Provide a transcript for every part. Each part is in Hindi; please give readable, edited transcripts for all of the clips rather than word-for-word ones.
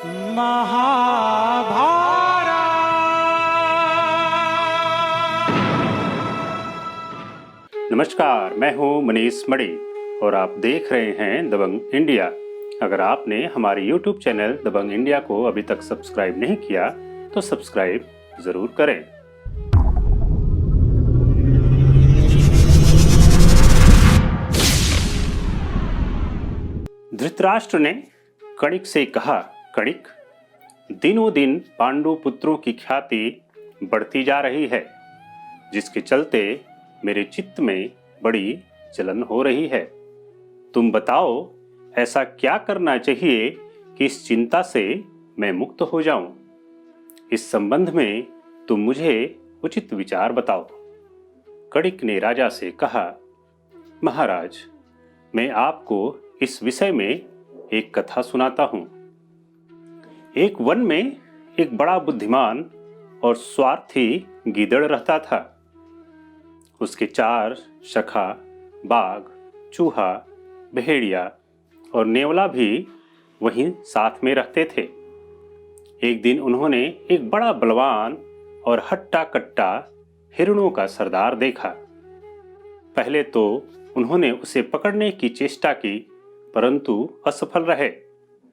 नमस्कार, मैं हूं मनीष मणि और आप देख रहे हैं दबंग इंडिया। अगर आपने हमारे YouTube चैनल दबंग इंडिया को अभी तक सब्सक्राइब नहीं किया तो सब्सक्राइब जरूर करें। धृतराष्ट्र ने कणिक से कहा, कणिक, दिनों दिन पांडु पुत्रों की ख्याति बढ़ती जा रही है, जिसके चलते मेरे चित्त में बड़ी जलन हो रही है। तुम बताओ, ऐसा क्या करना चाहिए कि इस चिंता से मैं मुक्त हो जाऊं? इस संबंध में तुम मुझे उचित विचार बताओ। कणिक ने राजा से कहा, महाराज, मैं आपको इस विषय में एक कथा सुनाता हूं। एक वन में एक बड़ा बुद्धिमान और स्वार्थी गीदड़ रहता था। उसके 4 सखा बाघ, चूहा, भेड़िया और नेवला भी वहीं साथ में रहते थे। एक दिन उन्होंने एक बड़ा बलवान और हट्टा कट्टा हिरणों का सरदार देखा। पहले तो उन्होंने उसे पकड़ने की चेष्टा की, परंतु असफल रहे।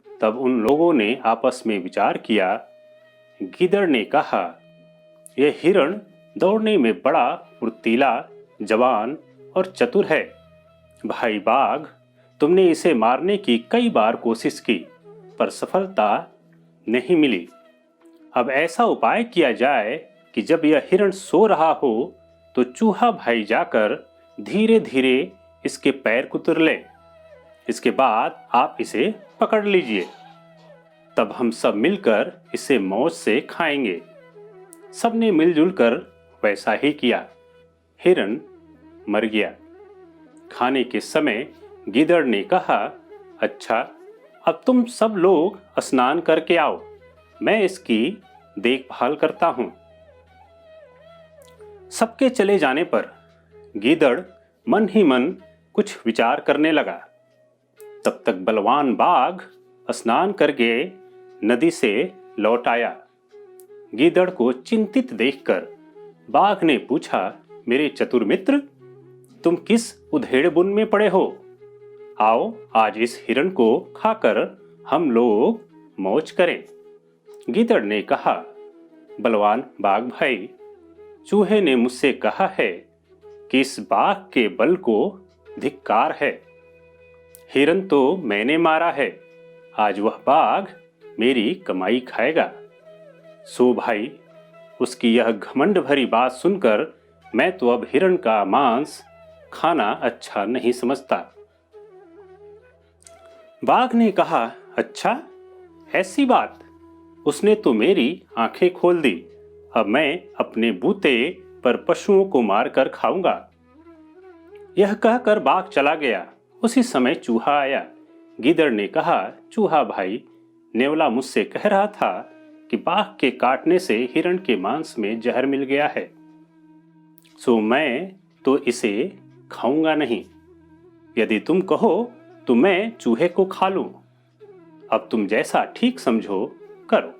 तब उन लोगों ने आपस में विचार किया। गीदड़ ने कहा, यह हिरण दौड़ने में बड़ा फुर्तीला, जवान और चतुर है। भाई बाघ, तुमने इसे मारने की कई बार कोशिश की, पर सफलता नहीं मिली। अब ऐसा उपाय किया जाए कि जब यह हिरण सो रहा हो तो चूहा भाई जाकर धीरे धीरे इसके पैर कुतर ले। इसके बाद आप इसे पकड़ लीजिए। तब हम सब मिलकर इसे मौज से खाएंगे। सबने मिलजुल कर वैसा ही किया। हिरण मर गया। खाने के समय गीदड़ ने कहा, अच्छा, अब तुम सब लोग स्नान करके आओ, मैं इसकी देखभाल करता हूं। सबके चले जाने पर गीदड़ मन ही मन कुछ विचार करने लगा। तब तक बलवान बाघ स्नान करके नदी से लौट आया। गीदड़ को चिंतित देखकर बाघ ने पूछा, मेरे चतुर मित्र, तुम किस उधेड़ बुन में पड़े हो? आओ, आज इस हिरण को खाकर हम लोग मौज करें। गीदड़ ने कहा, बलवान बाघ भाई, चूहे ने मुझसे कहा है कि इस बाघ के बल को धिक्कार है। हिरण तो मैंने मारा है, आज वह बाघ मेरी कमाई खाएगा। सो भाई, उसकी यह घमंड भरी बात सुनकर मैं तो अब हिरण का मांस खाना अच्छा नहीं समझता। बाघ ने कहा, अच्छा, ऐसी बात? उसने तो मेरी आंखें खोल दी। अब मैं अपने बूते पर पशुओं को मारकर खाऊंगा। यह कहकर बाघ चला गया। उसी समय चूहा आया। गीदड़ ने कहा, चूहा भाई, नेवला मुझसे कह रहा था कि बाघ के काटने से हिरण के मांस में जहर मिल गया है, सो मैं तो इसे खाऊंगा नहीं। यदि तुम कहो तो मैं चूहे को खा लूं। अब तुम जैसा ठीक समझो करो।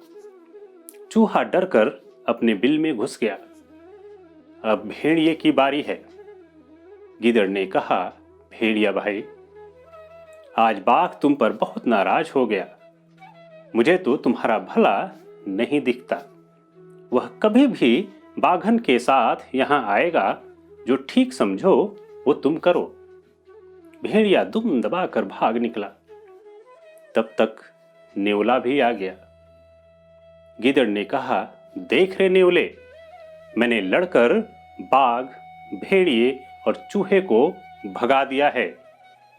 चूहा डरकर अपने बिल में घुस गया। अब भेड़िए की बारी है। गीदड़ ने कहा, भेड़िया भाई, आज बाघ तुम पर बहुत नाराज हो गया। मुझे तो तुम्हारा भला नहीं दिखता। वह कभी भी बाघन के साथ यहां आएगा। जो ठीक समझो वो तुम करो। भेड़िया दुम दबाकर भाग निकला। तब तक नेवला भी आ गया। गीदड़ ने कहा, देख रहे नेवले, मैंने लड़कर बाघ, भेड़िए और चूहे को भगा दिया है।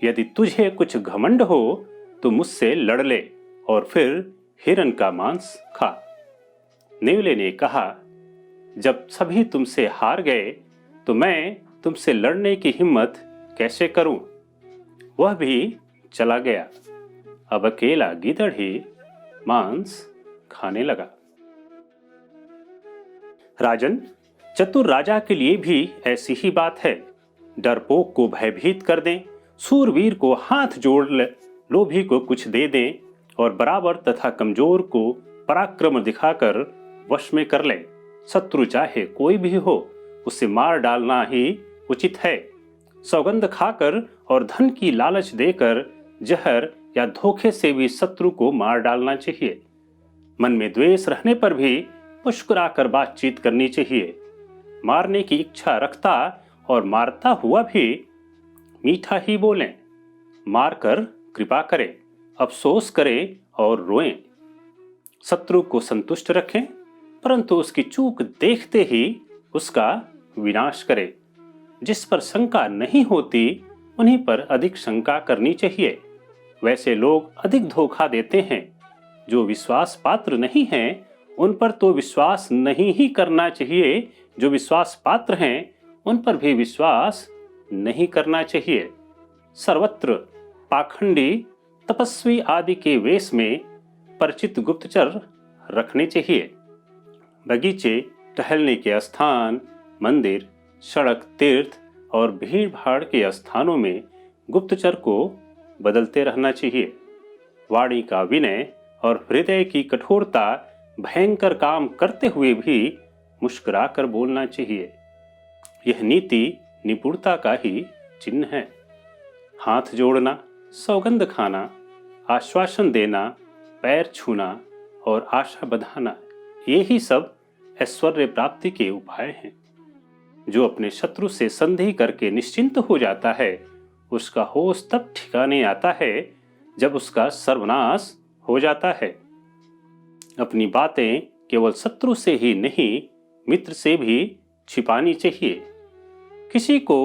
यदि तुझे कुछ घमंड हो तो मुझसे लड़ ले और फिर हिरण का मांस खा। नेवले ने कहा, जब सभी तुमसे हार गए तो मैं तुमसे लड़ने की हिम्मत कैसे करूं? वह भी चला गया। अब अकेला गीदड़ ही मांस खाने लगा। राजन, चतुर राजा के लिए भी ऐसी ही बात है। डरपोक को भयभीत कर दें, सूरवीर को हाथ जोड़ ले, लोभी को कुछ दे दें और बराबर तथा कमजोर को पराक्रम दिखाकर वश में कर ले। शत्रु चाहे कोई भी हो, उसे मार डालना ही उचित है। सौगंध खाकर और धन की लालच देकर जहर या धोखे से भी शत्रु को मार डालना चाहिए। मन में द्वेष रहने पर भी मुस्कुराकर बातचीत करनी चाहिए। मारने की इच्छा रखता और मारता हुआ भी मीठा ही बोलें। मारकर कृपा करें, अफसोस करें और रोएं। शत्रु को संतुष्ट रखें, परंतु उसकी चूक देखते ही उसका विनाश करें। जिस पर शंका नहीं होती उन्हीं पर अधिक शंका करनी चाहिए। वैसे लोग अधिक धोखा देते हैं। जो विश्वास पात्र नहीं हैं उन पर तो विश्वास नहीं ही करना चाहिए। जो विश्वास पात्र हैं उन पर भी विश्वास नहीं करना चाहिए। सर्वत्र पाखंडी, तपस्वी आदि के वेश में परिचित गुप्तचर रखने चाहिए। बगीचे, टहलने के स्थान, मंदिर, सड़क, तीर्थ और भीड़ भाड़ के स्थानों में गुप्तचर को बदलते रहना चाहिए। वाणी का विनय और हृदय की कठोरता भयंकर काम करते हुए भी मुस्कुराकर बोलना चाहिए। यह नीति निपुणता का ही चिन्ह है। हाथ जोड़ना, सौगंध खाना, आश्वासन देना, पैर छूना और आशा बंधाना, ये ही सब ऐश्वर्य प्राप्ति के उपाय हैं। जो अपने शत्रु से संधि करके निश्चिंत हो जाता है, उसका होश तब ठिकाने आता है जब उसका सर्वनाश हो जाता है। अपनी बातें केवल शत्रु से ही नहीं, मित्र से भी छिपानी चाहिए। किसी को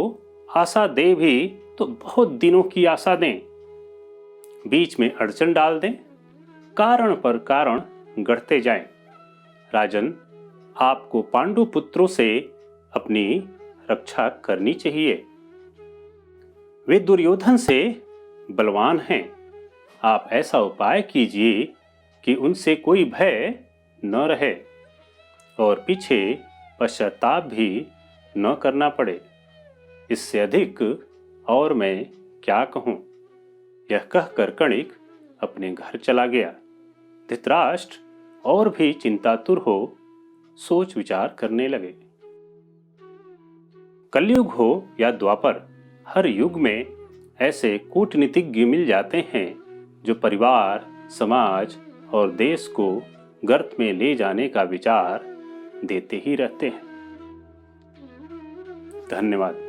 आशा दे भी तो बहुत दिनों की आशा दें। बीच में अड़चन डाल दें, कारण पर कारण गढ़ते जाएं। राजन, आपको पांडु पुत्रों से अपनी रक्षा करनी चाहिए। वे दुर्योधन से बलवान हैं। आप ऐसा उपाय कीजिए कि उनसे कोई भय न रहे और पीछे पश्चाताप भी न करना पड़े। इससे अधिक और मैं क्या कहूँ। यह कहकर कणिक अपने घर चला गया। धृतराष्ट्र और भी चिंतातुर हो सोच विचार करने लगे। कलयुग हो या द्वापर, हर युग में ऐसे कूटनीतिज्ञ मिल जाते हैं जो परिवार, समाज और देश को गर्त में ले जाने का विचार देते ही रहते हैं। धन्यवाद।